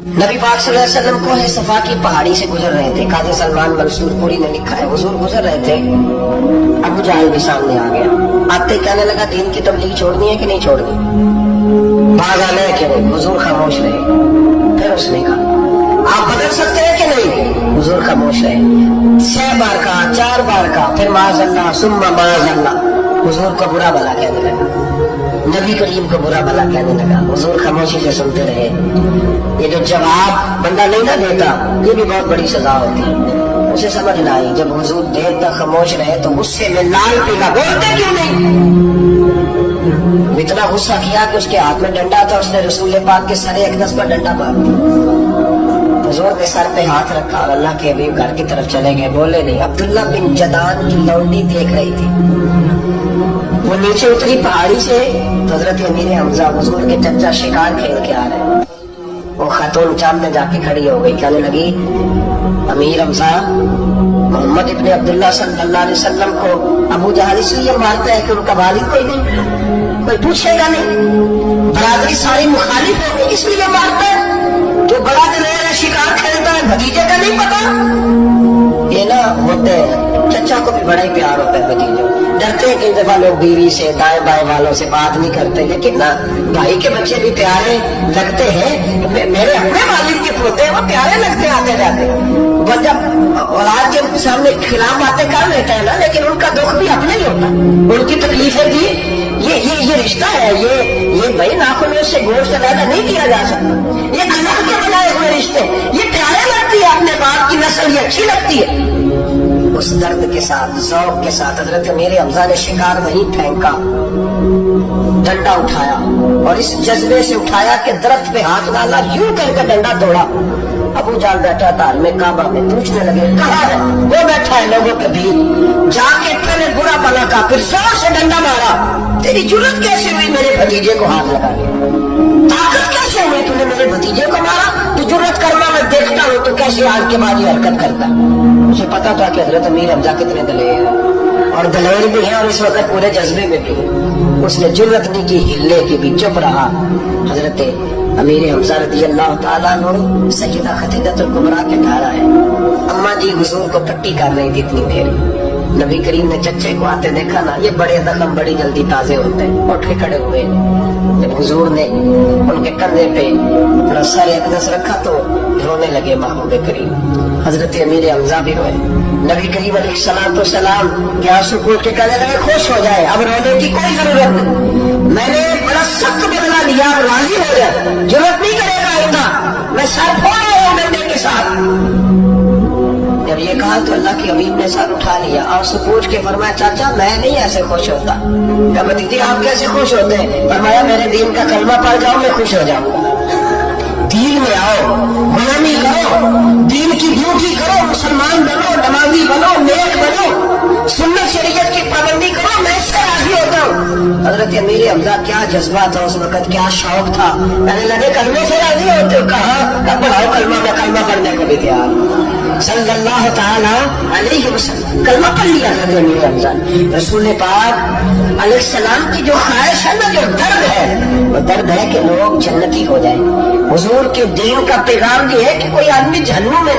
नबी पाक सल्लल्लाहु अलैहि वसल्लम को है सफा की पहाड़ी से गुजर रहे थे। काजी सलमान मंसूरपुरी ने लिखा है, हुजूर गुजर रहे थे, अबू जहल भी सामने आ गया। आते कहने लगा, दीन की तबलीग छोड़नी है कि नहीं छोड़नी, भाग आना है कि नहीं। हुजूर खामोश रहे। फिर उसने कहा, आप बदल सकते हैं कि नहीं। हुजूर खामोश रहे। 6 बार कहा, 4 बार कहा, फिर माज़अल्लाह सुम्मा माज़अल्लाह। हुजूर को बुरा भला कहने लगा, नबी करीम को बुरा भला कहने लगा। हुजूर खामोशी से सुनते रहे। ये जो जवाब बंदा नहीं ना देता, ये भी बहुत बड़ी सजा होती है। उसे समझ ना आई, जब हुजूर देर तक खामोश रहे तो गुस्से में लाल पीला, बोलते क्यों नहीं। इतना गुस्सा किया कि उसके हाथ में डंडा था, उसने रसूल पाक के सरे अक़दस पर डंडा मार दिया। हुजूर ने सर पे हाथ रखा और अल्लाह के हबीब घर की तरफ चले गए, बोले नहीं। अब्दुल्ला बिन जदान की लौंडी देख रही थी, वो नीचे उतरी पहाड़ी से, हजरत अमीर हमजा हुजूर के चच्चा शिकार खेल के आ रहे। वो खातून चांद में जाके खड़ी हो गई, कहने लगी, अमीर हमजा, मोहम्मद इब्ने अब्दुल्ला सल्लल्लाहु अलैहि वसल्लम को अबू जहल इसलिए मारते हैं कि उनका वालिद कोई नहीं, कोई पूछेगा नहीं, बरादरी सारी मुखालिफ होगी, इसलिए मारते हैं। जो बड़ा दिलेर है, शिकार खेलता है, भतीजे का नहीं पता। ये ना होते हैं, चचा को भी बड़ा ही प्यार होता है भतीजे। डरते हैं कई दफा लोग बीवी से, दाएं बाएं वालों से बात नहीं करते, लेकिन ना भाई के बच्चे भी प्यारे लगते हैं। मेरे अपने वालिद के पोते हैं, वो प्यारे लगते आते जाते। वो जब औलाद के सामने खिलाफ बातें कर लेते हैं ना, लेकिन उनका दुख भी अपने ही होता, उनकी तकलीफें भी। ये रिश्ता है, ये भाई नाखूनों से गोश्त अलग नहीं किया जा सकता। ये अल्लाह के बनाए हुए रिश्ते, ये प्यारे लगती है, अपने बाप की नस्ल ये अच्छी लगती है। उस दर्द के साथ, ज़ौक़ के साथ हज़रत मेरे हमज़ा ने शिकार वहीं फेंका, डंडा उठाया और इस जज्बे से उठाया कि दरख्त पे हाथ डाला, यूं करके डंडा तोड़ा। अबू जाल बैठा था में काबा में, पूछने लगे, कहाँ है वो? बैठा है लोगों के बीच। जाके पहले बुरा भला का, फिर जोर से डंडा मारा। तेरी जुर्रत कैसे हुई मेरे भतीजे को हाथ लगाने, ताकत कैसे हुई तूने मेरे भतीजे को मारा? तू जुर्रत करना मैं देखता हूँ तो कैसे आज के बाद ये हरकत करता। उसे पता था कि हजरत अमीर हमजा कितने दलेर हैं, और दलेर भी हैं, और इस वक्त पूरे जज्बे में भी है। उसने जुर्रत नहीं की हिलने की भी, चुप रहा। हजरत अमीर हमजा रज़ी अल्लाह ताला अन्हु सय्यदा खदीजतुल कुबरा के घर आए। अम्मा जी हुजूर को पट्टी कर रही थी इतनी देर। नबी करीम ने चच्चे को आते देखा ना, ये बड़े जख्म बड़ी जल्दी ताजे होते हैं, उठ के खड़े हुए। जब हुजूर ने उनके कंधे पे अपना सर अक़दस रखा तो रोने लगे महबूब करीम। हजरत अमीर हमजा भी रोए। नबी करीम अलैहिस्सलाम के आंसू फूट के कहने लगे, खुश हो जाए, अब रोने की कोई जरूरत नहीं, मैंने बड़ा सख्त बदला लिया, अब राजी हो जाए, जरूरत नहीं करेगा आइंदा, मैं सर फोड़ रहा हूं डंडे के साथ। जब ये कहा तो अल्लाह के हबीब ने सर उठा लिया, आंसू पूछ के फरमाया, चाचा मैं नहीं ऐसे खुश होता। क्या भतीजी आप कैसे खुश होते हैं? फरमाया, मेरे दीन का कलमा पढ़ जाओ, मैं खुश हो जाऊंगा। दीन में आओ, गुलामी करो, दीन की ड्यूटी करो, मुसलमान बनो, नमाजी बनो, नेक बनो, सुन्नत शरीयत की पाबंदी करो, मैं इससे राजी होता हूँ। हजरत अमीर हमजा क्या जज्बा था उस वक्त, क्या शौक था। कहने लगे, कलमे से राजी होते हो? कहा, अब पढ़ाओ कलमा, मैं कलमा पढ़ने को भी तैयार। सल्लल्लाहु ताला अलैहि वसल्लम कलमा पढ़ लिया हजरत अमीर हमजा। रसूल पाक अलैहिस्सलाम की जो ख्वाहिश है ना, जो दर्द है, वो दर्द है कि लोग जन्नती हो जाए। हुजूर के दीन का पैगाम ये है कि कोई आदमी जहन्नुम में